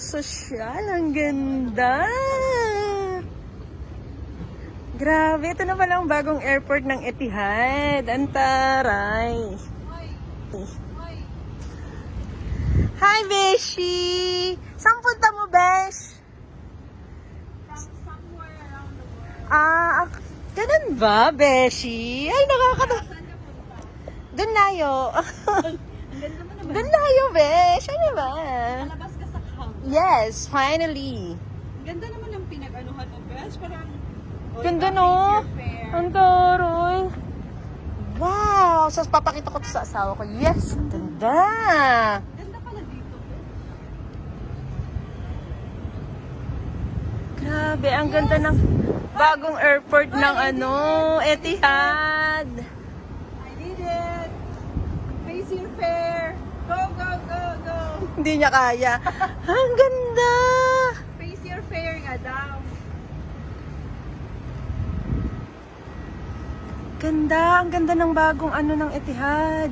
sosyal. Ang ganda. Grabe, ito na pala ang bagong airport ng Etihad. Ang taray. Hi, Beshi! Saan punta mo, Besh? Somewhere around the world. Ganun ba, Beshi? Ay, nakakatawa. Saan ka punta? Doon layo. Ang ganda mo naman. Doon layo, Besh. Ano ba? Malabas ka sa camp. Yes, finally. Ang ganda naman ng pinag-anuhan mo, Besh. Parang, Ganda, no? Ang taroy. Wow! So, papakita ko to sa asawa ko. Yes! Ang ganda! Ganda pala dito. Grabe, ang ganda ng bagong airport ng Etihad. I did it! Face your fare! Go, go, go, go! Hindi niya kaya. Ang ganda! Face your fare nga daw. Ganda, ang ganda ng bagong ng Etihad.